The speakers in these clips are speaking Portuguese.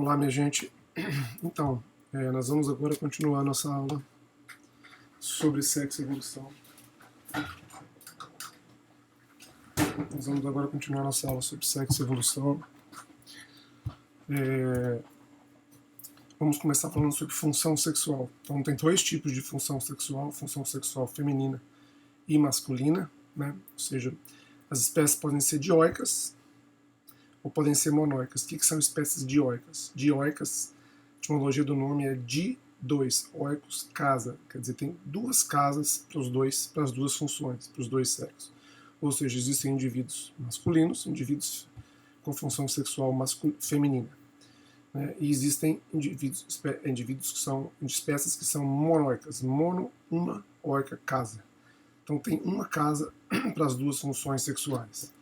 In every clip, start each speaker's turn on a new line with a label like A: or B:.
A: Olá, minha gente. Então, nós vamos agora continuar nossa aula sobre sexo e evolução. Nós vamos agora continuar nossa aula sobre sexo e evolução. Vamos começar falando sobre função sexual. Então, tem dois tipos de função sexual feminina e masculina, né? Ou seja, as espécies podem ser dioicas ou podem ser monóicas. O que são espécies dioicas? Dioicas, a etimologia do nome é di-dois, oikos, casa, quer dizer, tem duas casas para as duas funções, para os dois sexos. Ou seja, existem indivíduos masculinos, indivíduos com função sexual feminina. Né? E existem indivíduos que são de espécies que são monóicas, uma oica, casa. Então tem uma casa para as duas funções sexuais.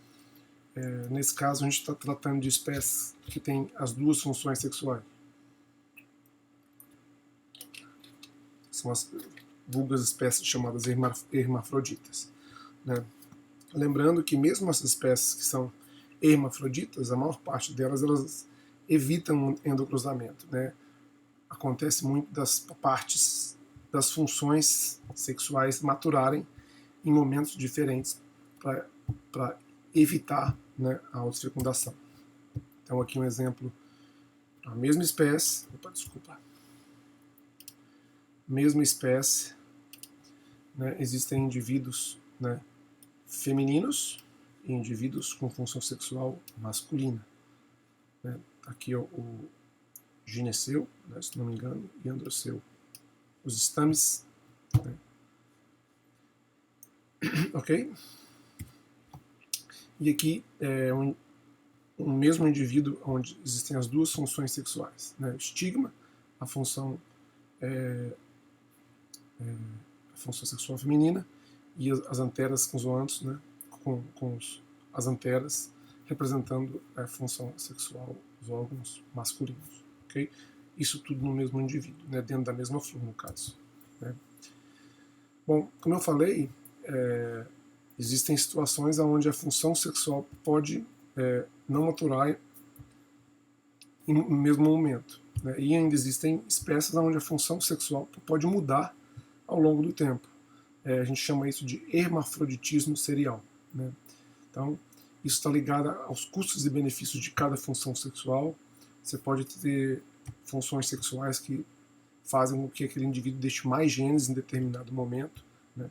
A: Nesse caso, a gente está tratando de espécies que têm as duas funções sexuais. São as vulgas espécies chamadas hermafroditas. Né? Lembrando que mesmo essas espécies que são hermafroditas, a maior parte delas elas evitam o endocruzamento. Né? Acontece muito das partes das funções sexuais maturarem em momentos diferentes para evitar, né, a autofecundação. Então aqui um exemplo, a mesma espécie, mesma espécie, né, existem indivíduos, né, femininos e indivíduos com função sexual masculina. Né? Aqui o gineceu, né, se não me engano, e androceu. Os estames. Né? Ok? E aqui é um mesmo indivíduo onde existem as duas funções sexuais. Né? O estigma, a função sexual feminina, e as anteras com os zoantos, né? As anteras representando a função sexual, os órgãos masculinos. Okay? Isso tudo no mesmo indivíduo, né? Dentro da mesma flor, no caso. Né? Bom, como eu falei, existem situações onde a função sexual pode não maturar no mesmo momento. Né? E ainda existem espécies onde a função sexual pode mudar ao longo do tempo. A gente chama isso de hermafroditismo serial. Né? Então, isso está ligado aos custos e benefícios de cada função sexual. Você pode ter funções sexuais que fazem com que aquele indivíduo deixe mais genes em determinado momento. Né?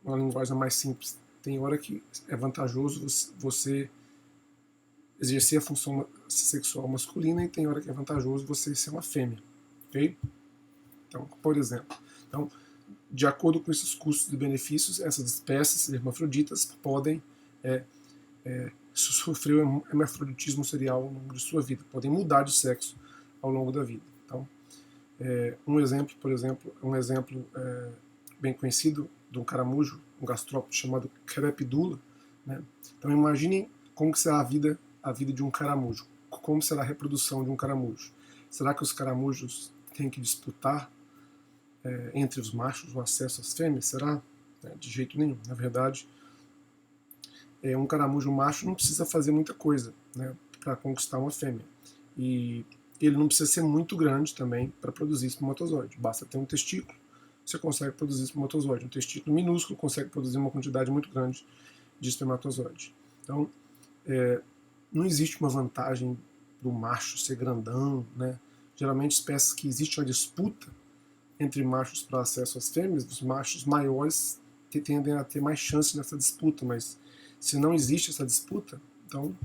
A: Uma linguagem mais simples. Tem hora que é vantajoso você exercer a função sexual masculina e tem hora que é vantajoso você ser uma fêmea. Okay? Então, por exemplo, de acordo com esses custos e benefícios, essas espécies hermafroditas podem sofrer um hermafroditismo serial ao longo de sua vida, podem mudar de sexo ao longo da vida. Então, um exemplo bem conhecido de um caramujo, um gastrópode chamado crepidula. Né? Então, imaginem como será a vida de um caramujo, como será a reprodução de um caramujo. Será que os caramujos têm que disputar entre os machos o acesso às fêmeas? Será? De jeito nenhum. Na verdade, um caramujo macho não precisa fazer muita coisa, né, para conquistar uma fêmea. E ele não precisa ser muito grande também para produzir espermatozoide. Basta ter um testículo, você consegue produzir espermatozoide. Um testículo minúsculo consegue produzir uma quantidade muito grande de espermatozoide. Então, não existe uma vantagem do macho ser grandão. Né? Geralmente, espécies que existe uma disputa entre machos para acesso às fêmeas, os machos maiores tendem a ter mais chance nessa disputa, mas se não existe essa disputa, então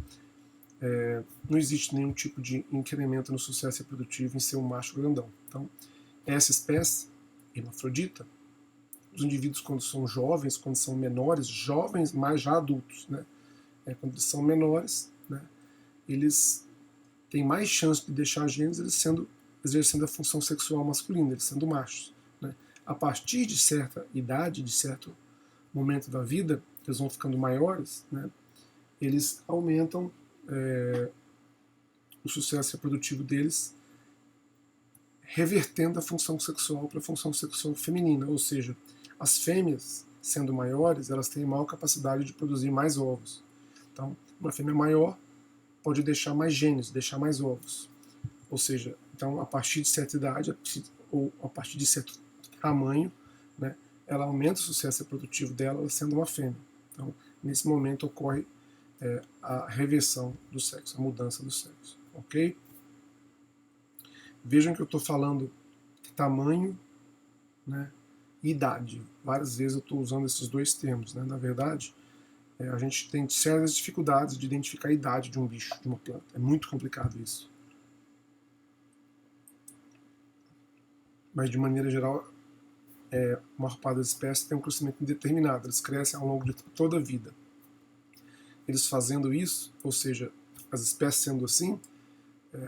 A: não existe nenhum tipo de incremento no sucesso reprodutivo em ser um macho grandão. Então, essa espécie, hermafrodita, os indivíduos quando são jovens, quando são menores, jovens, mas já adultos, né? Quando eles são menores, né? Eles têm mais chance de deixar genes exercendo a função sexual masculina, eles sendo machos. Né? A partir de certa idade, de certo momento da vida, eles vão ficando maiores, né? Eles aumentam o sucesso reprodutivo deles, revertendo a função sexual para a função sexual feminina, ou seja, as fêmeas, sendo maiores, elas têm maior capacidade de produzir mais ovos. Então, uma fêmea maior pode deixar mais genes, deixar mais ovos. Ou seja, então a partir de certa idade, ou a partir de certo tamanho, né, ela aumenta o sucesso reprodutivo dela, ela sendo uma fêmea. Então, nesse momento ocorre a reversão do sexo, a mudança do sexo. Ok? Vejam que eu estou falando de tamanho, né, e idade. Várias vezes eu estou usando esses dois termos. Né? Na verdade, a gente tem sérias dificuldades de identificar a idade de um bicho, de uma planta. É muito complicado isso. Mas, de maneira geral, a maior parte das espécies tem um crescimento indeterminado. Eles crescem ao longo de toda a vida. Eles fazendo isso, ou seja, as espécies sendo assim,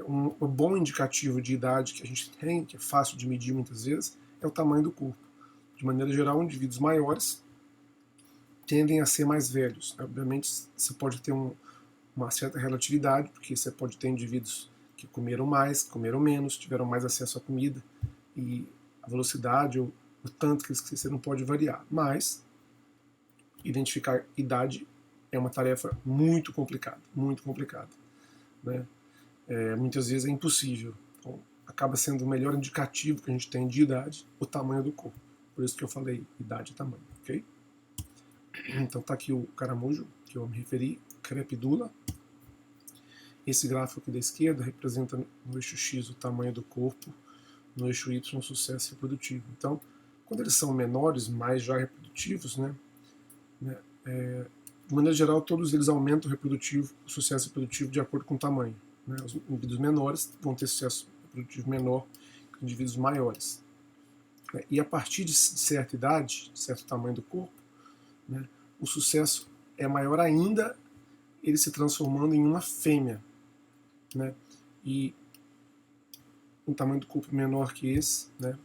A: um bom indicativo de idade que a gente tem, que é fácil de medir muitas vezes, é o tamanho do corpo. De maneira geral, indivíduos maiores tendem a ser mais velhos. Obviamente, você pode ter uma certa relatividade, porque você pode ter indivíduos que comeram mais, comeram menos, tiveram mais acesso à comida, e a velocidade ou o tanto que eles cresceram pode variar. Mas identificar idade é uma tarefa muito complicada, né? Muitas vezes é impossível. Então, acaba sendo o melhor indicativo que a gente tem de idade, o tamanho do corpo. Por isso que eu falei idade e tamanho, ok? Então tá aqui o caramujo, que eu me referi, crepidula. Esse gráfico aqui da esquerda representa no eixo X o tamanho do corpo, no eixo Y o sucesso reprodutivo. Então, quando eles são menores, mais já reprodutivos, né, de maneira geral, todos eles aumentam o sucesso reprodutivo de acordo com o tamanho. Né? Os indivíduos menores vão ter sucesso reprodutivo menor que indivíduos maiores. E a partir de certa idade, de certo tamanho do corpo, né, o sucesso é maior ainda, ele se transformando em uma fêmea. Né? E um tamanho do corpo menor que esse, né,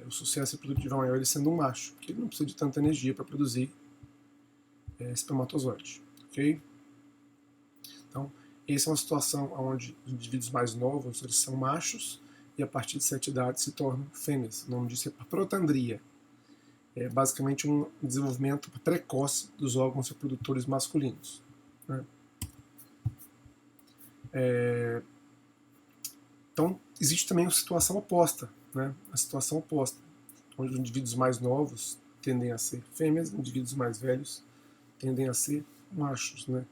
A: o sucesso reprodutivo é maior ele sendo um macho, porque ele não precisa de tanta energia para produzir espermatozoide. Ok? Então, essa é uma situação onde os indivíduos mais novos eles são machos e a partir de certa idade se tornam fêmeas. O nome disso é protandria. É basicamente um desenvolvimento precoce dos órgãos reprodutores masculinos. Né? Então, existe também a situação oposta, né? A situação oposta, onde os indivíduos mais novos tendem a ser fêmeas, indivíduos mais velhos tendem a ser machos, né?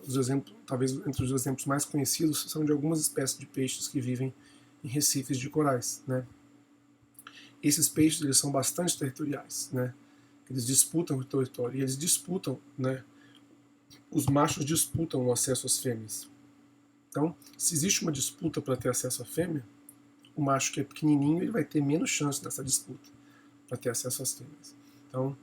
A: Os exemplos, talvez entre os exemplos mais conhecidos, são de algumas espécies de peixes que vivem em recifes de corais, né? Esses peixes eles são bastante territoriais, né? Eles disputam o território e eles disputam, né? Os machos disputam o acesso às fêmeas. Então, se existe uma disputa para ter acesso à fêmea, o macho que é pequenininho ele vai ter menos chance nessa disputa para ter acesso às fêmeas. Então,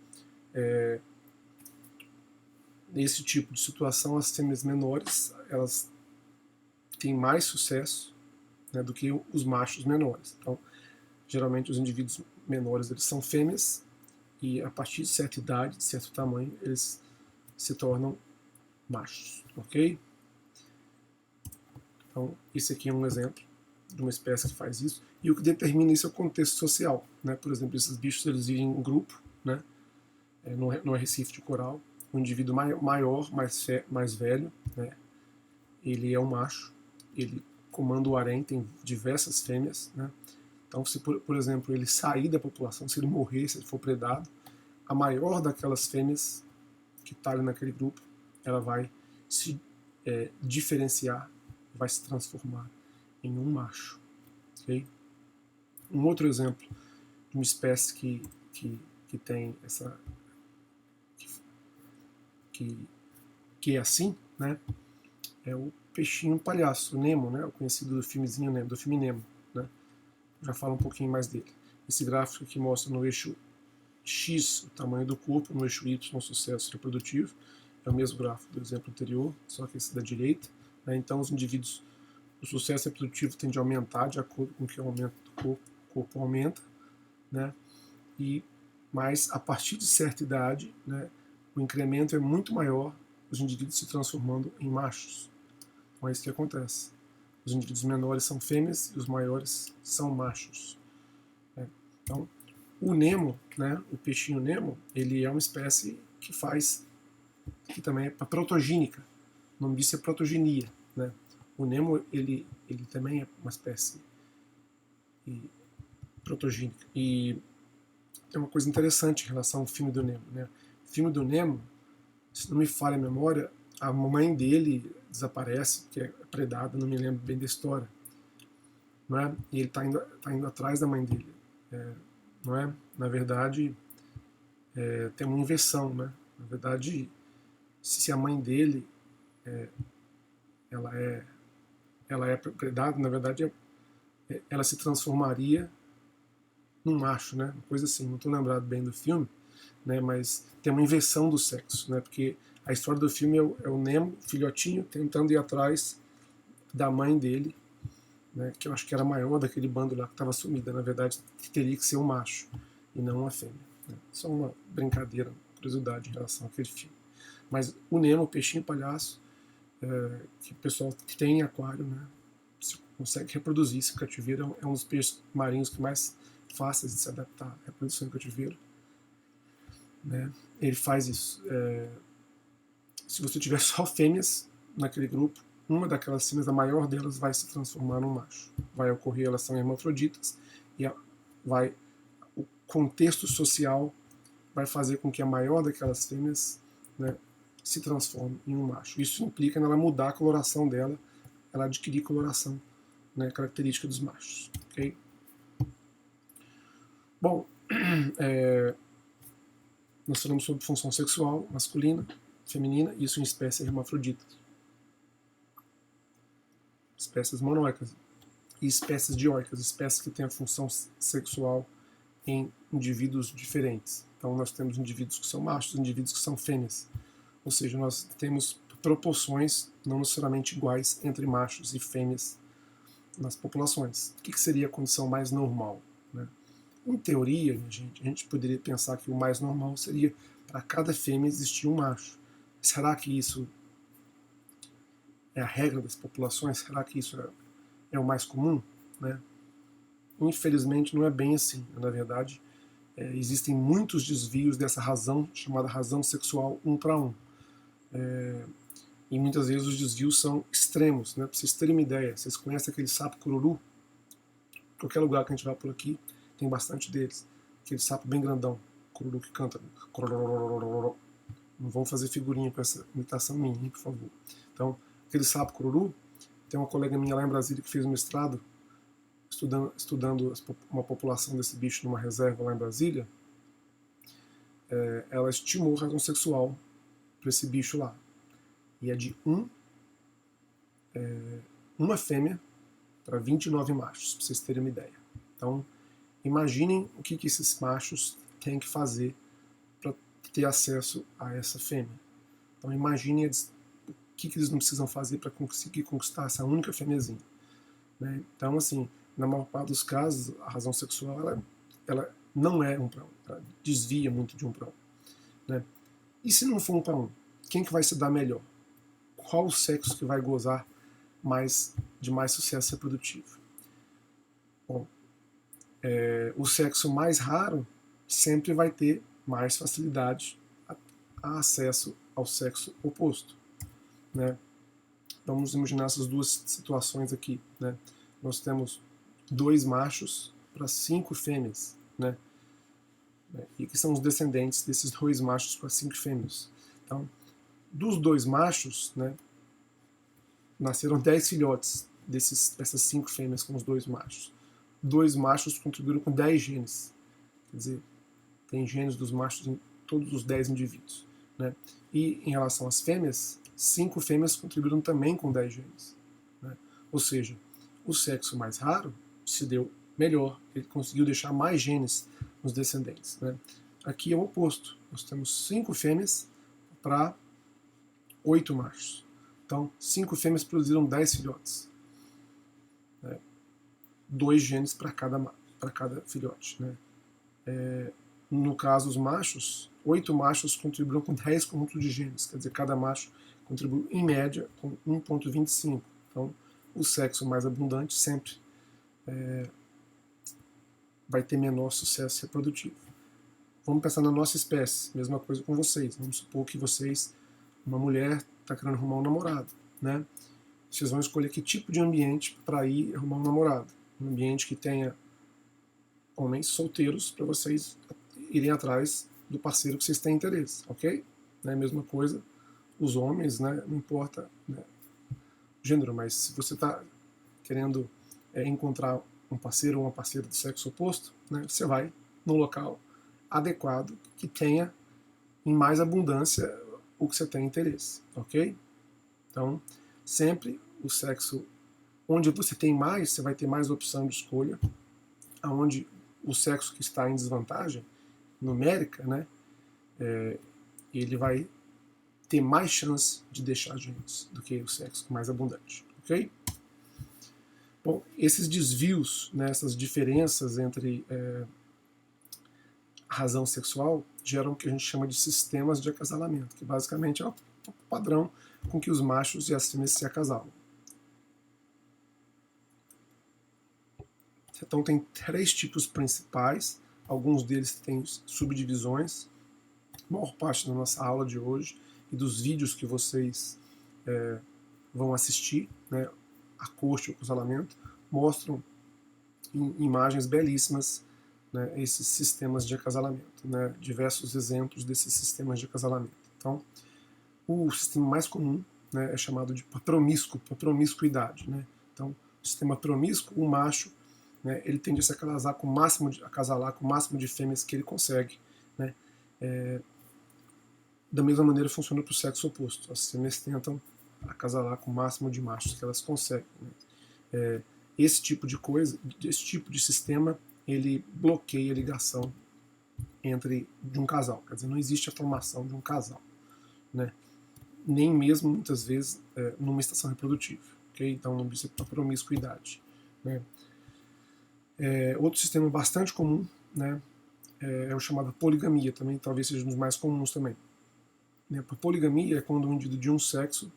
A: nesse tipo de situação, as fêmeas menores elas têm mais sucesso, né, do que os machos menores. Então, geralmente os indivíduos menores eles são fêmeas e a partir de certa idade, de certo tamanho, eles se tornam machos, ok? Então, esse aqui é um exemplo de uma espécie que faz isso. E o que determina isso é o contexto social. Né? Por exemplo, esses bichos eles vivem em grupo, né? No recife de coral. O indivíduo maior, mais velho, né? Ele é um macho, ele comanda o harém, tem diversas fêmeas. Né? Então, se por exemplo ele sair da população, se ele morrer, se ele for predado, a maior daquelas fêmeas que está ali naquele grupo, ela vai se diferenciar, vai se transformar em um macho. Okay? Um outro exemplo de uma espécie que tem essa que é assim, né, é o peixinho palhaço, o Nemo, né, o conhecido do filmezinho Nemo, do filme Nemo, né. Já falo um pouquinho mais dele. Esse gráfico aqui mostra no eixo X o tamanho do corpo, no eixo Y o sucesso reprodutivo. É o mesmo gráfico do exemplo anterior, só que esse da direita. Né. Então os indivíduos, o sucesso reprodutivo tende a aumentar de acordo com que o aumento do corpo, o corpo aumenta, né, mas a partir de certa idade, né, o incremento é muito maior, os indivíduos se transformando em machos. Então é isso que acontece. Os indivíduos menores são fêmeas e os maiores são machos. Então, o Nemo, né, o peixinho Nemo, ele é uma espécie que também é protogênica. O nome disso é protogenia. Né? O Nemo, ele também é uma espécie protogênica. E tem uma coisa interessante em relação ao filme do Nemo, né? O filme do Nemo, se não me falha a memória, a mãe dele desaparece, que é predada, não me lembro bem da história, não é? E ele está indo atrás da mãe dele, não é? Na verdade, tem uma inversão, né? Na verdade, se a mãe dele ela é predada, na verdade, ela se transformaria num macho, né? Uma coisa assim, não estou lembrado bem do filme, né? Mas tem uma inversão do sexo, né? Porque a história do filme é o Nemo, filhotinho, tentando ir atrás da mãe dele, né? Que eu acho que era maior daquele bando lá que estava sumida. Na verdade, teria que ser um macho e não uma fêmea, né? Só uma brincadeira, uma curiosidade em relação àquele filme. Mas o Nemo, o peixinho palhaço, que o pessoal que tem em aquário, né? Se consegue reproduzir esse cativeiro, é um dos peixes marinhos que mais fáceis de se adaptar à reprodução em cativeiro, né? Ele faz isso. Se você tiver só fêmeas naquele grupo, uma daquelas fêmeas, a maior delas, vai se transformar num macho. Vai ocorrer, elas são hermafroditas, e o contexto social vai fazer com que a maior daquelas fêmeas, né, se transforme em um macho. Isso implica nela mudar a coloração dela, ela adquirir coloração, né, característica dos machos. Okay? Bom, nós falamos sobre função sexual masculina, feminina, isso em espécies hermafroditas. Espécies monoicas e espécies dioicas, espécies que têm a função sexual em indivíduos diferentes. Então nós temos indivíduos que são machos, indivíduos que são fêmeas. Ou seja, nós temos proporções não necessariamente iguais entre machos e fêmeas nas populações. O que seria a condição mais normal, né? Em teoria, a gente poderia pensar que o mais normal seria para cada fêmea existir um macho. Será que isso é a regra das populações? Será que isso é o mais comum, né? Infelizmente não é bem assim. Na verdade, existem muitos desvios dessa razão, chamada razão sexual 1 para 1. E muitas vezes os desvios são extremos, né? Para vocês terem uma ideia, vocês conhecem aquele sapo cururu? Qualquer lugar que a gente vai por aqui, tem bastante deles. Aquele sapo bem grandão, cururu que canta. Não vão fazer figurinha com essa imitação minha, por favor. Então, aquele sapo cururu, tem uma colega minha lá em Brasília que fez um mestrado estudando uma população desse bicho numa reserva lá em Brasília. Ela estimou a razão sexual para esse bicho lá. E é de uma fêmea para 29 machos, para vocês terem uma ideia. Então, imaginem o que esses machos têm que fazer para ter acesso a essa fêmea. Então, imaginem o que eles não precisam fazer para conseguir conquistar essa única fêmeazinha, né? Então, assim, na maior parte dos casos, a razão sexual ela não é 1 para 1, ela desvia muito de 1 para 1, né? E se não for 1 para 1, quem que vai se dar melhor? Qual o sexo que vai gozar de mais sucesso reprodutivo? Bom, o sexo mais raro sempre vai ter mais facilidade a acesso ao sexo oposto, né? Vamos imaginar essas duas situações aqui, né? Nós temos 2 machos para 5 fêmeas, né? E que são os descendentes desses 2 machos para 5 fêmeas. Então, dos 2 machos, né, nasceram 10 filhotes dessas 5 fêmeas com os 2 machos. 2 machos contribuíram com 10 genes. Quer dizer, tem genes dos machos em todos os 10 indivíduos, né? E em relação às fêmeas, 5 fêmeas contribuíram também com 10 genes, né? Ou seja, o sexo mais raro se deu melhor, ele conseguiu deixar mais genes nos descendentes, né? Aqui é o oposto, nós temos 5 fêmeas para 8 machos. Então, 5 fêmeas produziram 10 filhotes, né? 2 genes para cada filhote, né? No caso, os machos, 8 machos contribuíram com 10 conjuntos de genes, quer dizer, cada macho contribui em média com 1,25. Então, o sexo mais abundante sempre vai ter menor sucesso reprodutivo. Vamos pensar na nossa espécie, mesma coisa com vocês. Vamos supor que vocês, uma mulher, está querendo arrumar um namorado, né? vocês vão escolher que tipo de ambiente para ir arrumar um namorado. Um ambiente que tenha homens solteiros para vocês irem atrás do parceiro que vocês têm interesse, ok? Não é a mesma coisa os homens, né? Não importa, né, o gênero, mas se você está querendo encontrar um parceiro ou uma parceira do sexo oposto, né, você vai num local adequado que tenha em mais abundância o que você tem interesse, ok? Então, sempre o sexo onde você tem mais, você vai ter mais opção de escolha, aonde o sexo que está em desvantagem numérica, né, ele vai ter mais chance de deixar genes do que o sexo mais abundante, ok? Bom, esses desvios, né, essas diferenças entre a razão sexual geram o que a gente chama de sistemas de acasalamento, que basicamente é o padrão com que os machos e as fêmeas se acasalam. Então tem 3 tipos principais, alguns deles têm subdivisões. A maior parte da nossa aula de hoje e dos vídeos que vocês vão assistir, né, a corte e o acasalamento, mostram em imagens belíssimas, né, esses sistemas de acasalamento, né, diversos exemplos desses sistemas de acasalamento. Então, o sistema mais comum, né, é chamado de promiscuidade. Né? Então, o sistema promíscuo, o macho, né, ele tende a se acasalar com o máximo de fêmeas que ele consegue. Né? Da mesma maneira funciona para o sexo oposto. As fêmeas tentam acasalar com o máximo de machos que elas conseguem. Né? Esse tipo de coisa, esse tipo de sistema, ele bloqueia a ligação de um casal. Quer dizer, não existe a formação de um casal. Né? Nem mesmo, muitas vezes, numa estação reprodutiva. Okay? Então, não precisa para promiscuidade. Né? Outro sistema bastante comum, né, é o chamado poligamia, também talvez seja um dos mais comuns também. A poligamia é quando um indivíduo de um sexo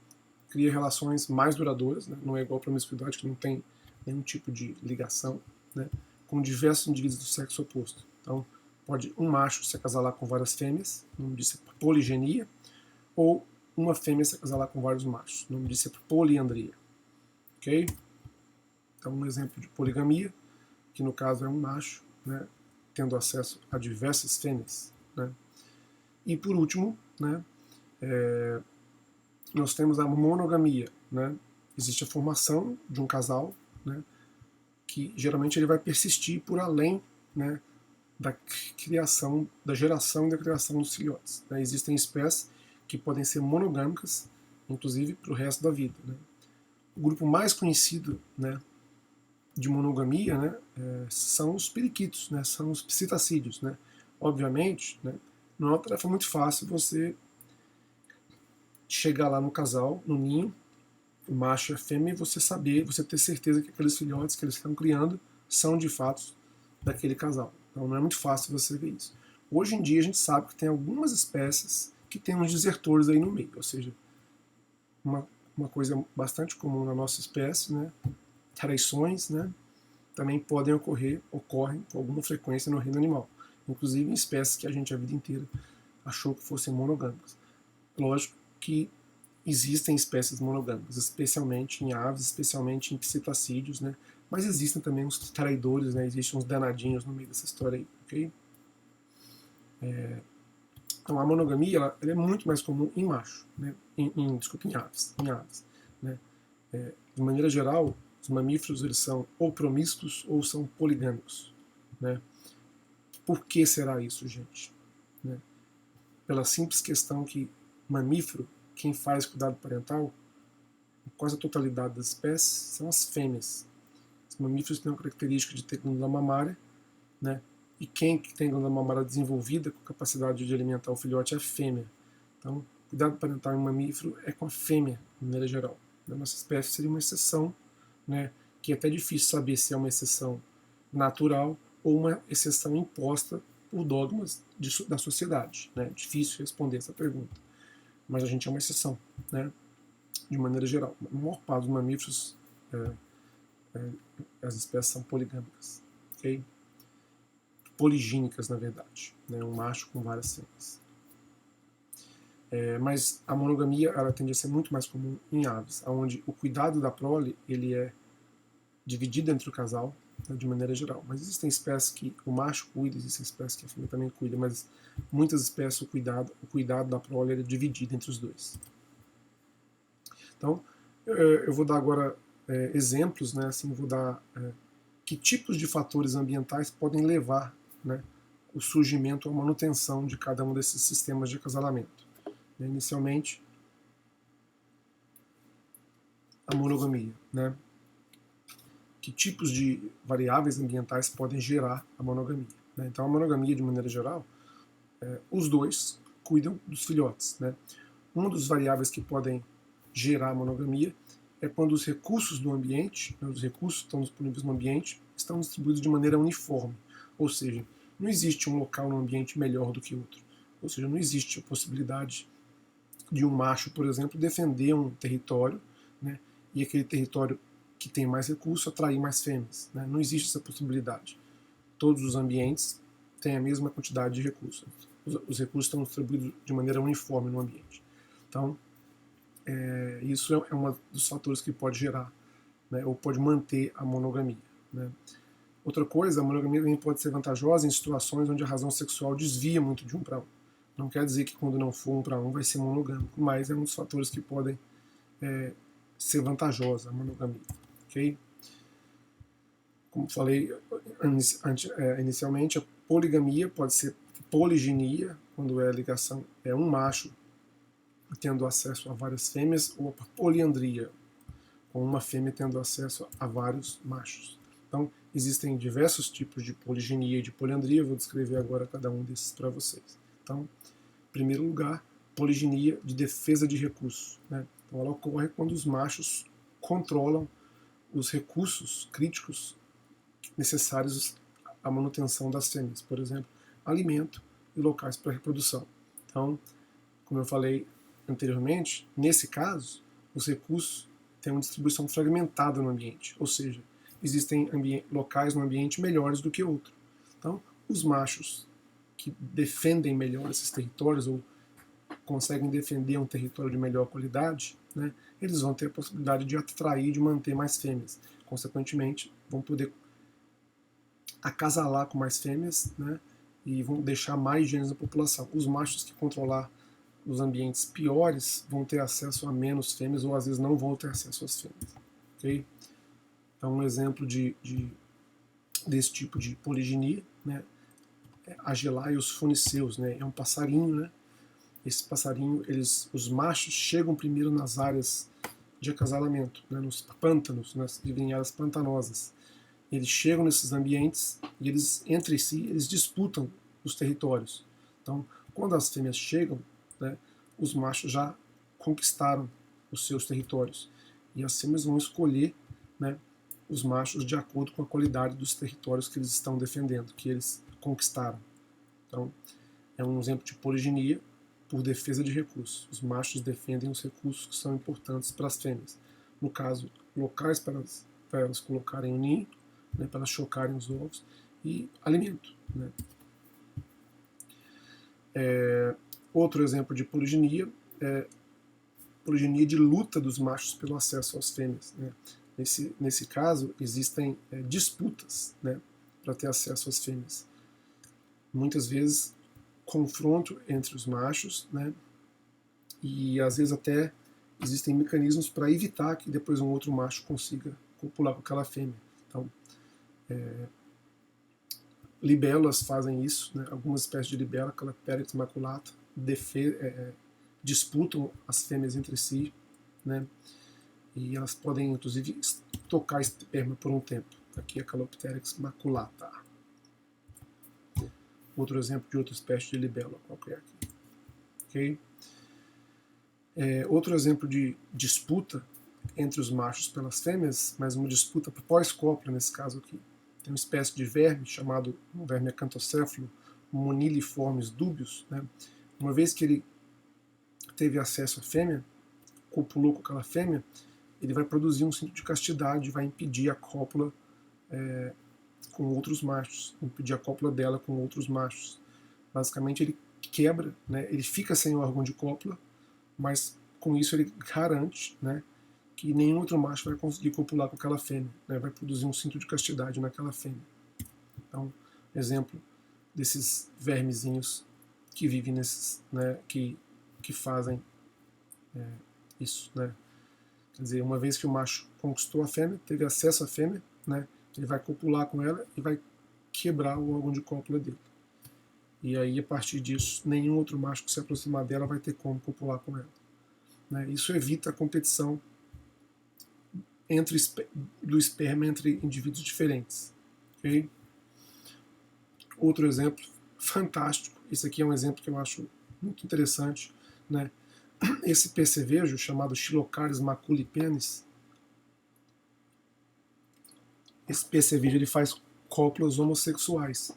A: cria relações mais duradouras, né, não é igual à promiscuidade, que não tem nenhum tipo de ligação, né, com diversos indivíduos do sexo oposto. Então, pode um macho se acasalar com várias fêmeas, o nome disso é poligenia, ou uma fêmea se acasalar com vários machos, o nome disso é poliandria. Ok? Então, um exemplo de poligamia, que no caso é um macho, né, tendo acesso a diversas fêmeas. Né? E por último, né, nós temos a monogamia. Né? Existe a formação de um casal, né, que geralmente ele vai persistir por além, né, da criação, da geração e da criação dos filhotes. Né? Existem espécies que podem ser monogâmicas, inclusive para o resto da vida. Né? O grupo mais conhecido, né, de monogamia, né, são os periquitos, né, são os psitacídeos. Né. Obviamente, né, não é uma tarefa muito fácil você chegar lá no casal, no ninho, o macho e a fêmea, e você ter certeza que aqueles filhotes que eles estão criando são de fato daquele casal. Então não é muito fácil você ver isso. Hoje em dia a gente sabe que tem algumas espécies que tem uns desertores aí no meio, ou seja, uma coisa bastante comum na nossa espécie, né, traições, né, também ocorrem com alguma frequência no reino animal, inclusive em espécies que a gente a vida inteira achou que fossem monogâmicas. Lógico que existem espécies monogâmicas, especialmente em aves, especialmente em psitacídeos, né, mas existem também uns traidores, né, existem uns danadinhos no meio dessa história aí, ok? Então a monogamia ela é muito mais comum em macho, né, em aves. Né? De maneira geral, os mamíferos eles são ou promíscuos ou são poligâmicos. Né? Por que será isso, gente? Né? Pela simples questão que mamífero, quem faz cuidado parental, quase a totalidade das espécies, são as fêmeas. Os mamíferos têm uma característica de ter glândula mamária, né? E quem tem glândula mamária desenvolvida com capacidade de alimentar o filhote é a fêmea. Então, cuidado parental em mamífero é com a fêmea, de maneira geral. Na nossa espécie seria uma exceção, né, que é até difícil saber se é uma exceção natural ou uma exceção imposta por dogmas da sociedade. Né? Difícil responder essa pergunta. Mas a gente é uma exceção, né, de maneira geral. A maior parte dos mamíferos, as espécies são poligâmicas. Okay? Poligínicas, na verdade. Né? Um macho com várias fêmeas. Mas a monogamia ela tende a ser muito mais comum em aves, onde o cuidado da prole ele é dividido entre o casal, né, de maneira geral. Mas existem espécies que o macho cuida, existem espécies que a fêmea também cuida, mas muitas espécies o cuidado da prole é dividido entre os dois. Então, eu vou dar agora exemplos, né, assim, vou dar que tipos de fatores ambientais podem levar, né, o surgimento ou a manutenção de cada um desses sistemas de acasalamento. Inicialmente, a monogamia, né? Que tipos de variáveis ambientais podem gerar a monogamia, né? Então, a monogamia, de maneira geral, os dois cuidam dos filhotes, né? Uma das variáveis que podem gerar a monogamia é quando os recursos do ambiente, né, os recursos que estão disponíveis no ambiente, estão distribuídos de maneira uniforme, ou seja, não existe um local no ambiente melhor do que outro, ou seja, não existe a possibilidade de um macho, por exemplo, defender um território, né, e aquele território que tem mais recursos atrair mais fêmeas, né? Não existe essa possibilidade. Todos os ambientes têm a mesma quantidade de recursos. Os recursos estão distribuídos de maneira uniforme no ambiente. Então, isso é um dos fatores que pode gerar, né, ou pode manter a monogamia, né? Outra coisa, a monogamia também pode ser vantajosa em situações onde a razão sexual desvia muito de um para um. Não quer dizer que quando não for um para um vai ser monogâmico, mas é um dos fatores que podem ser vantajosa a monogamia. Okay? Como falei inicialmente, a poligamia pode ser poliginia, quando a ligação é um macho tendo acesso a várias fêmeas, ou a poliandria, com uma fêmea tendo acesso a vários machos. Então, existem diversos tipos de poliginia e de poliandria, eu vou descrever agora cada um desses para vocês. Então, em primeiro lugar, poliginia de defesa de recursos, né? Então, ela ocorre quando os machos controlam os recursos críticos necessários à manutenção das fêmeas, por exemplo, alimento e locais para reprodução. Então, como eu falei anteriormente, nesse caso, os recursos têm uma distribuição fragmentada no ambiente, ou seja, existem locais no ambiente melhores do que outros. Então, os machos que defendem melhor esses territórios ou conseguem defender um território de melhor qualidade, né, eles vão ter a possibilidade de atrair, de manter mais fêmeas. Consequentemente, vão poder acasalar com mais fêmeas, né, e vão deixar mais genes na população. Os machos que controlar os ambientes piores vão ter acesso a menos fêmeas ou às vezes não vão ter acesso às fêmeas. Okay? Então, um exemplo desse tipo de poliginia, né, é a Gelaius funiceus, né, é um passarinho, né. Esse passarinho, os machos chegam primeiro nas áreas de acasalamento, né, nos pântanos, vivem em áreas pantanosas. Eles chegam nesses ambientes e eles, entre si, eles disputam os territórios. Então, quando as fêmeas chegam, né, os machos já conquistaram os seus territórios. E as fêmeas vão escolher, né, os machos de acordo com a qualidade dos territórios que eles estão defendendo, que eles conquistaram. Então, é um exemplo de poliginia por defesa de recursos. Os machos defendem os recursos que são importantes para as fêmeas. No caso, locais para elas colocarem o ninho, né, para elas chocarem os ovos, e alimento. Né. Outro exemplo de poliginia é poliginia de luta dos machos pelo acesso às fêmeas. Né. Nesse caso, existem disputas, né, para ter acesso às fêmeas. Muitas vezes, confronto entre os machos, né, e às vezes até existem mecanismos para evitar que depois um outro macho consiga copular com aquela fêmea. Então, libélulas fazem isso, né, algumas espécies de libélula, Calopteryx maculata, disputam as fêmeas entre si, né, e elas podem, inclusive, tocar esperma por um tempo. Aqui é a Calopteryx maculata. Outro exemplo de outra espécie de libélula qualquer aqui. Okay? Outro exemplo de disputa entre os machos pelas fêmeas, mas uma disputa pós-cópula nesse caso aqui. Tem uma espécie de verme chamado um verme acantocéfalo, Moniliformes dubius. Né? Uma vez que ele teve acesso à fêmea, copulou com aquela fêmea, ele vai produzir um cinto de castidade, vai impedir a cópula com outros machos, impedir a cópula dela com outros machos. Basicamente ele quebra, né, ele fica sem órgão de cópula, mas com isso ele garante, né, que nenhum outro macho vai conseguir copular com aquela fêmea, né, vai produzir um cinto de castidade naquela fêmea. Então, exemplo desses vermezinhos que vivem nesses, né, que fazem isso, né. Quer dizer, uma vez que o macho conquistou a fêmea, teve acesso à fêmea, né, ele vai copular com ela e vai quebrar o órgão de cópula dele. E aí, a partir disso, nenhum outro macho que se aproximar dela vai ter como copular com ela. Né? Isso evita a competição do esperma entre indivíduos diferentes. Okay? Outro exemplo fantástico, esse aqui é um exemplo que eu acho muito interessante, né? Esse percevejo, chamado Chilocaris maculipenis, esse percevejo ele faz cópulas homossexuais.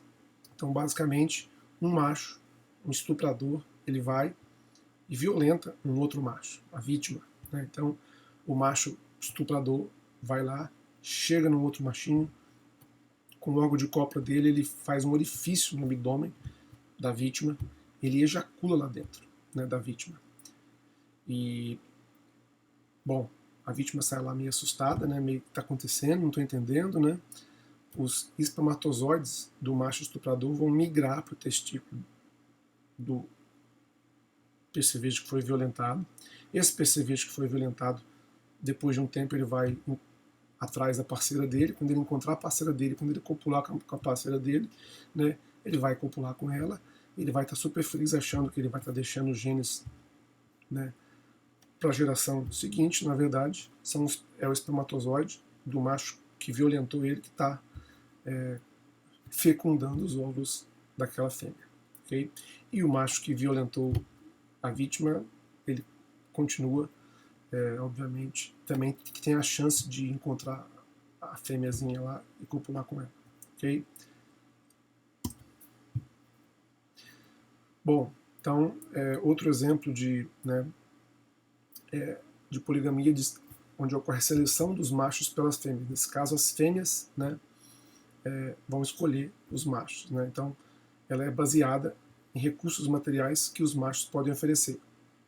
A: Então, basicamente, um macho, um estuprador, ele vai e violenta um outro macho, a vítima. Né? Então, o macho estuprador vai lá, chega no outro machinho, com o órgão de cópula dele, ele faz um orifício no abdômen da vítima, ele ejacula lá dentro, né, da vítima. E, bom, a vítima sai lá meio assustada, né, meio que está acontecendo, não estou entendendo, né? Os espermatozoides do macho estuprador vão migrar para o testículo do percevejo que foi violentado. Esse percevejo que foi violentado, depois de um tempo, ele vai atrás da parceira dele. Quando ele encontrar a parceira dele, quando ele copular com a parceira dele, né, ele vai copular com ela. Ele vai estar super feliz achando que ele vai estar deixando os genes, né, para a geração seguinte. Na verdade, é o espermatozoide do macho que violentou ele que está fecundando os óvulos daquela fêmea. Okay? E o macho que violentou a vítima, ele continua, obviamente, também que tem a chance de encontrar a fêmeazinha lá e copular com ela. Okay? Bom, então, outro exemplo de, né, de poligamia onde ocorre a seleção dos machos pelas fêmeas. Nesse caso, as fêmeas, né, vão escolher os machos. Né? Então, ela é baseada em recursos materiais que os machos podem oferecer.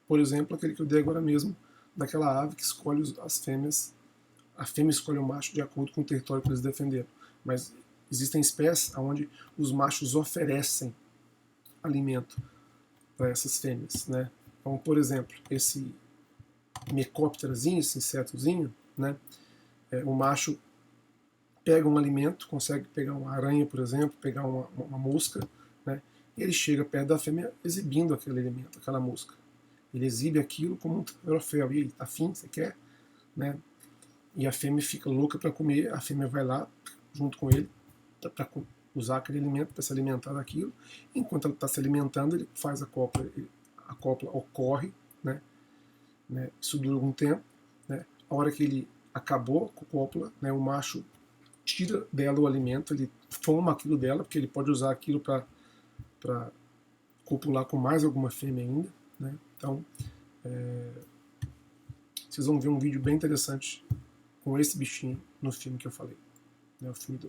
A: Por exemplo, aquele que eu dei agora mesmo, daquela ave que escolhe as fêmeas, a fêmea escolhe o macho de acordo com o território que eles defenderam. Mas existem espécies onde os machos oferecem alimento para essas fêmeas. Né? Então, por exemplo, esse mecópterazinho, esse insetozinho, né, o macho pega um alimento, consegue pegar uma aranha, por exemplo, pegar uma mosca, né, e ele chega perto da fêmea exibindo aquele alimento, aquela mosca. Ele exibe aquilo como um troféu. E aí, tá afim? Você quer? Né? E a fêmea fica louca para comer, a fêmea vai lá junto com ele para usar aquele alimento, para se alimentar daquilo. Enquanto ela está se alimentando, ele faz a cópula ocorre, né? Isso dura algum tempo. Né? A hora que ele acabou com a cópula, né, o macho tira dela o alimento, ele toma aquilo dela, porque ele pode usar aquilo para copular com mais alguma fêmea ainda. Né? Então, vocês vão ver um vídeo bem interessante com esse bichinho no filme que eu falei, né? O filme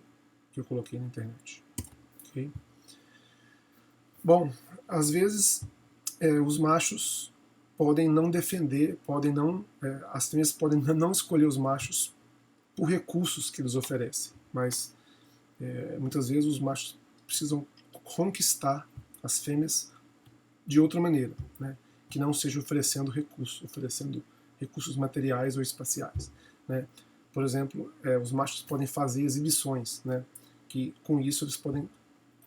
A: que eu coloquei na internet. Okay? Bom, às vezes os machos podem não defender, as fêmeas podem não escolher os machos por recursos que eles oferecem, mas muitas vezes os machos precisam conquistar as fêmeas de outra maneira, né? Que não seja oferecendo recursos materiais ou espaciais. Né? Por exemplo, os machos podem fazer exibições, né? Que com isso eles podem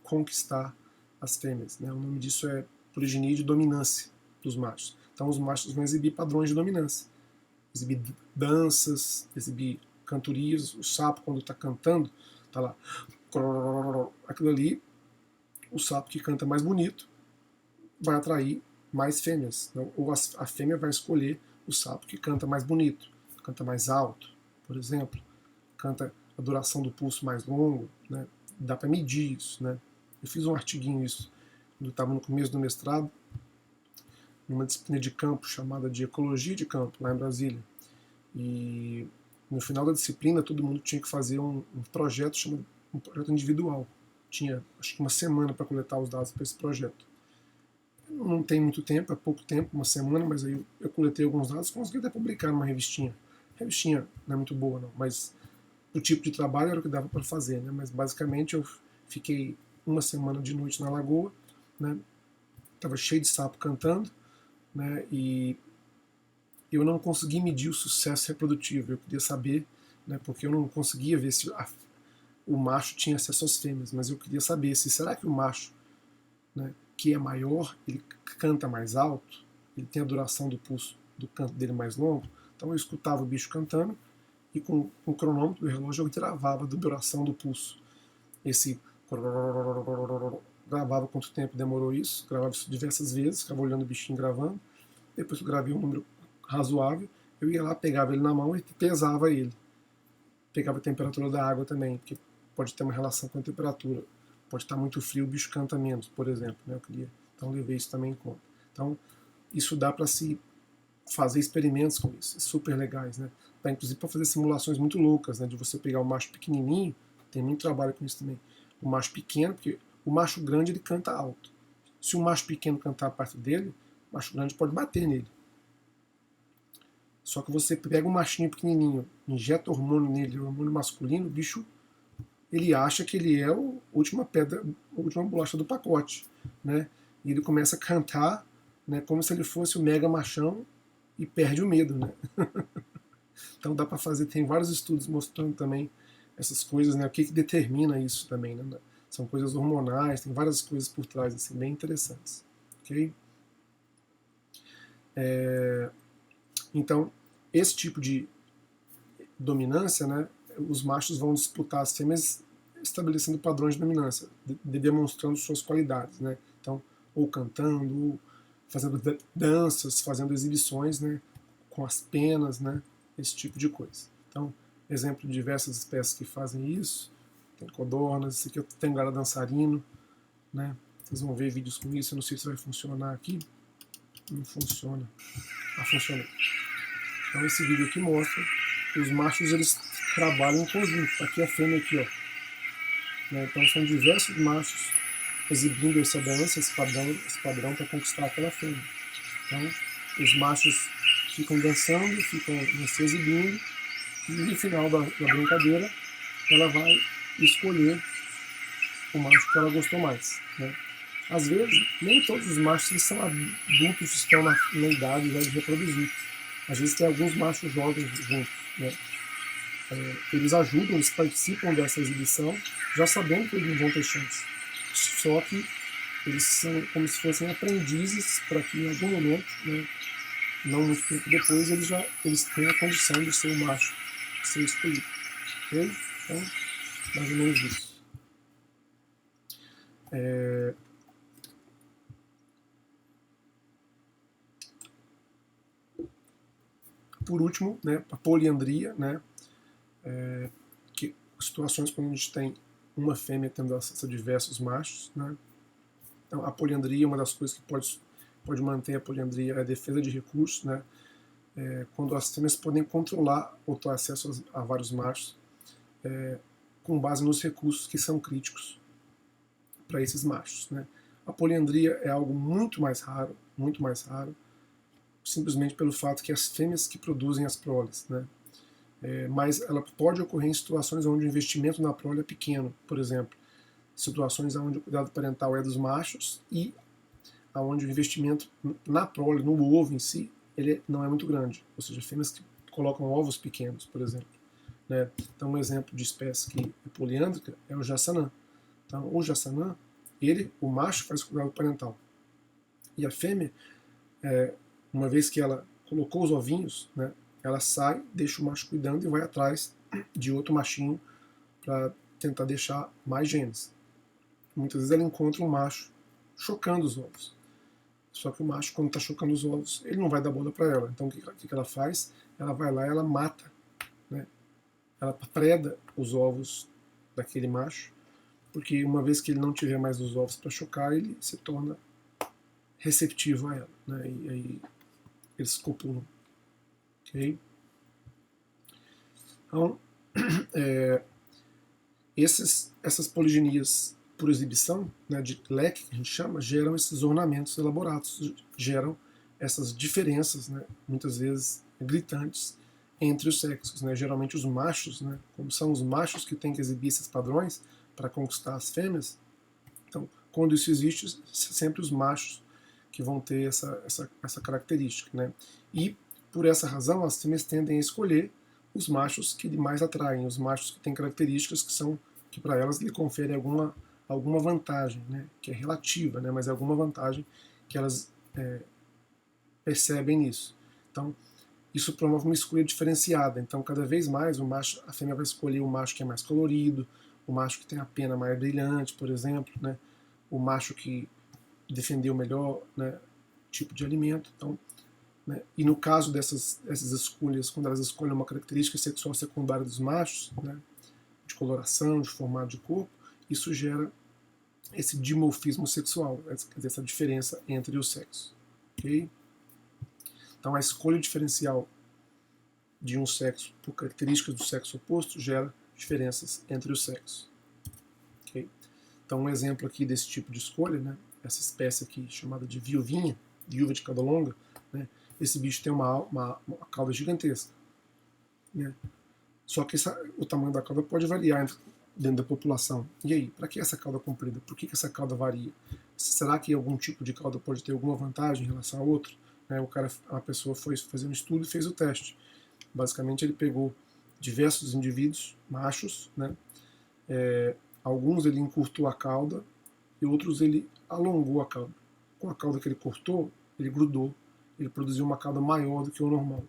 A: conquistar as fêmeas. Né? O nome disso é poliginia de dominância dos machos. Então os machos vão exibir padrões de dominância, exibir danças, exibir cantorias. O sapo, quando está cantando, está lá, aquilo ali, o sapo que canta mais bonito vai atrair mais fêmeas, né? Ou a fêmea vai escolher o sapo que canta mais bonito, canta mais alto, por exemplo, canta a duração do pulso mais longo, né? Dá para medir isso, né? Eu fiz um artiguinho isso quando estava no começo do mestrado, numa disciplina de campo chamada de ecologia de campo, lá em Brasília. E no final da disciplina todo mundo tinha que fazer um projeto chamado um projeto individual. Tinha acho que uma semana para coletar os dados para esse projeto. não tem muito tempo, é pouco tempo, uma semana, mas aí eu coletei alguns dados, consegui até publicar numa revistinha. A revistinha não é muito boa, não, mas o tipo de trabalho era o que dava para fazer, né? Mas basicamente eu fiquei uma semana de noite na lagoa, né? Tava cheio de sapo cantando, né? E eu não consegui medir o sucesso reprodutivo. Eu queria saber, né? Porque eu não conseguia ver se o macho tinha acesso às fêmeas, mas eu queria saber se será que o macho, né, que é maior, ele canta mais alto, ele tem a duração do pulso do canto dele mais longo. Então eu escutava o bicho cantando e com o cronômetro do relógio eu gravava a duração do pulso. Esse gravava quanto tempo demorou isso, gravava isso diversas vezes, ficava olhando o bichinho gravando. Depois que eu gravei um número razoável, eu ia lá, pegava ele na mão e pesava ele. Pegava a temperatura da água também, porque pode ter uma relação com a temperatura. Pode estar muito frio, o bicho canta menos, por exemplo. Né? Eu queria, então levei isso também em conta. Então, isso dá para se fazer experimentos com isso, super legais, né? Dá inclusive para fazer simulações muito loucas, né? De você pegar o macho pequenininho, tem muito trabalho com isso também. O macho pequeno, porque o macho grande ele canta alto. Se o macho pequeno cantar perto dele, o macho grande pode bater nele. Só que você pega um machinho pequenininho, injeta hormônio nele, hormônio masculino, o bicho ele acha que ele é a última pedra, a última bolacha do pacote, né? E ele começa a cantar, né, como se ele fosse o mega machão e perde o medo, né? Então dá para fazer, tem vários estudos mostrando também essas coisas, né? O que determina isso também, né? São coisas hormonais, tem várias coisas por trás, assim, bem interessantes, ok? Então, esse tipo de dominância, né? Os machos vão disputar as fêmeas estabelecendo padrões de dominância, demonstrando suas qualidades, né? Então, ou cantando, ou fazendo danças, fazendo exibições, né? Com as penas, né? Esse tipo de coisa. Então, exemplo de diversas espécies que fazem isso. Tem codornas, esse aqui eu tenho gara dançarino, né? Vocês vão ver vídeos com isso, eu não sei se vai funcionar aqui. Não funciona. Ah, funciona. Então esse vídeo aqui mostra que os machos eles trabalham em conjunto. Aqui a fêmea aqui, ó. Né? Então são diversos machos exibindo essa dança, esse padrão para conquistar aquela fêmea. Então os machos ficam dançando, ficam se exibindo e no final da brincadeira ela vai escolher o macho que ela gostou mais. Né? Às vezes, nem todos os machos são adultos que estão na idade já de reproduzir. Às vezes tem alguns machos jovens juntos. Né? Eles ajudam, eles participam dessa exibição, já sabendo que eles não vão ter chance. Só que eles são como se fossem aprendizes para que em algum momento, né, não muito tempo depois, eles tenham a condição de ser o macho, de ser escolhido. Ok? Então, mais ou menos isso. Por último, né, a poliandria, né, que situações quando a gente tem uma fêmea tendo acesso a diversos machos. Né, então, a poliandria, uma das coisas que pode manter a poliandria é a defesa de recursos, né, quando as fêmeas podem controlar ou ter acesso a vários machos com base nos recursos que são críticos para esses machos. Né. A poliandria é algo muito mais raro, simplesmente pelo fato que as fêmeas que produzem as proles, né, mas ela pode ocorrer em situações onde o investimento na prole é pequeno, por exemplo, situações onde o cuidado parental é dos machos e onde o investimento na prole, no ovo em si, ele não é muito grande, ou seja, fêmeas que colocam ovos pequenos, por exemplo. Né? Então, um exemplo de espécie que é poliândrica é o jassanã. Então, o jassanã, o macho faz cuidado parental. E a fêmea, uma vez que ela colocou os ovinhos, né, ela sai, deixa o macho cuidando e vai atrás de outro machinho para tentar deixar mais genes. Muitas vezes ela encontra um macho chocando os ovos. Só que o macho, quando está chocando os ovos, ele não vai dar bola para ela. Então o que ela faz? Ela vai lá e ela mata. Né? Ela preda os ovos daquele macho, porque uma vez que ele não tiver mais os ovos para chocar, ele se torna receptivo a ela. Né? E aí eles copulam. Okay? Então, essas poligenias por exibição, né, de leque, que a gente chama, geram esses ornamentos elaborados, geram essas diferenças, né, muitas vezes gritantes, entre os sexos. Né? Geralmente os machos, né, como são os machos que têm que exibir esses padrões para conquistar as fêmeas, então, quando isso existe, sempre os machos que vão ter essa característica. Né? E, por essa razão, as fêmeas tendem a escolher os machos que mais atraem, os machos que têm características que para elas lhe conferem alguma vantagem, né? Que é relativa, né? Mas é alguma vantagem que elas percebem nisso. Então, isso promove uma escolha diferenciada. Então, cada vez mais a fêmea vai escolher o macho que é mais colorido, o macho que tem a pena mais brilhante, por exemplo, né? O macho que defendeu o melhor, né, tipo de alimento. Então, né, e no caso dessas escolhas, quando elas escolhem uma característica sexual secundária dos machos, né, de coloração, de formato de corpo, isso gera esse dimorfismo sexual, quer dizer, essa diferença entre os sexos. Okay? Então, a escolha diferencial de um sexo por características do sexo oposto gera diferenças entre os sexos. Okay? Então, um exemplo aqui desse tipo de escolha, né, essa espécie aqui chamada de viuvinha, viúva de cauda longa, né, esse bicho tem uma cauda gigantesca. Né? Só que o tamanho da cauda pode variar dentro da população. E aí, para que essa cauda comprida? Por que essa cauda varia? Será que algum tipo de cauda pode ter alguma vantagem em relação a outro? Né, a pessoa foi fazer um estudo e fez o teste. Basicamente, ele pegou diversos indivíduos, machos, né, alguns ele encurtou a cauda e outros ele alongou a cauda. Com a cauda que ele cortou, ele grudou, ele produziu uma cauda maior do que o normal.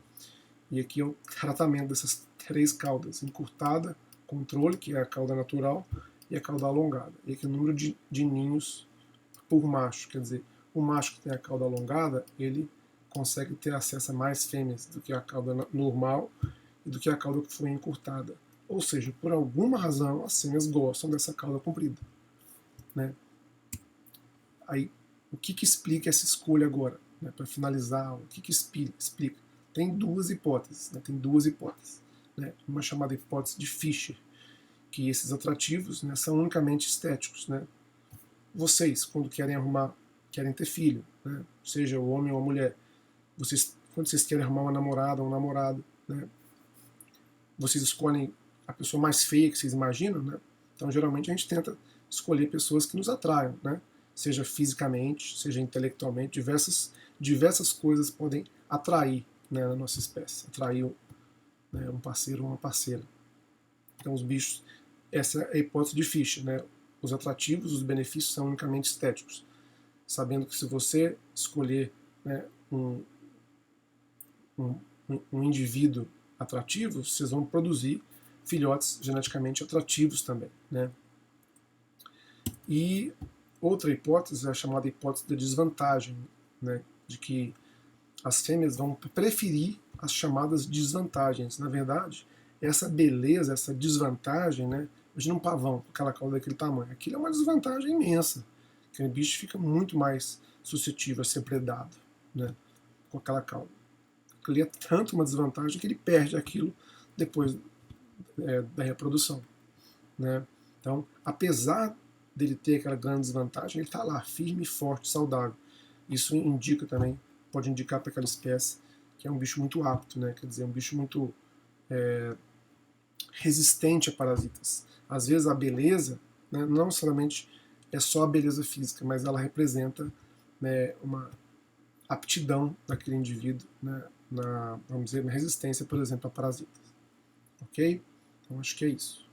A: E aqui é o tratamento dessas 3 caudas: encurtada, controle, que é a cauda natural, e a cauda alongada. E aqui o número de ninhos por macho, quer dizer, o macho que tem a cauda alongada, ele consegue ter acesso a mais fêmeas do que a cauda normal e do que a cauda que foi encurtada. Ou seja, por alguma razão, as fêmeas gostam dessa cauda comprida. Né? Aí, o que explica essa escolha agora? Né? Para finalizar, o que explica? Tem duas hipóteses. Né? Tem duas hipóteses. Né? Uma chamada hipótese de Fischer, que esses atrativos, né, são unicamente estéticos. Né? Vocês, quando querem ter filho, né, seja o homem ou a mulher, quando vocês querem arrumar uma namorada ou um namorado, né, vocês escolhem a pessoa mais feia que vocês imaginam. Né? Então, geralmente, a gente tenta escolher pessoas que nos atraiam, né? Seja fisicamente, seja intelectualmente, diversas coisas podem atrair, né, na nossa espécie, atrair, né, um parceiro ou uma parceira. Então, os bichos, essa é a hipótese de Fischer, né? Os atrativos, os benefícios são unicamente estéticos, sabendo que se você escolher, né, um indivíduo atrativo, vocês vão produzir filhotes geneticamente atrativos também. Né? E outra hipótese é a chamada hipótese da desvantagem, né? De que as fêmeas vão preferir as chamadas desvantagens. Na verdade, essa beleza, essa desvantagem, né? Imagina um pavão com aquela cauda daquele tamanho. Aquilo é uma desvantagem imensa. Aquele bicho fica muito mais suscetível a ser predado, né, com aquela cauda. Aquilo é tanto uma desvantagem que ele perde aquilo depois da reprodução. Né? Então, apesar dele ter aquela grande desvantagem, ele está lá, firme, forte, saudável. Isso indica também, pode indicar para aquela espécie que é um bicho muito apto, né? Quer dizer, um bicho muito resistente a parasitas. Às vezes a beleza, né, não necessariamente é só a beleza física, mas ela representa, né, uma aptidão daquele indivíduo, né, vamos dizer, na resistência, por exemplo, a parasitas. Ok? Então acho que é isso.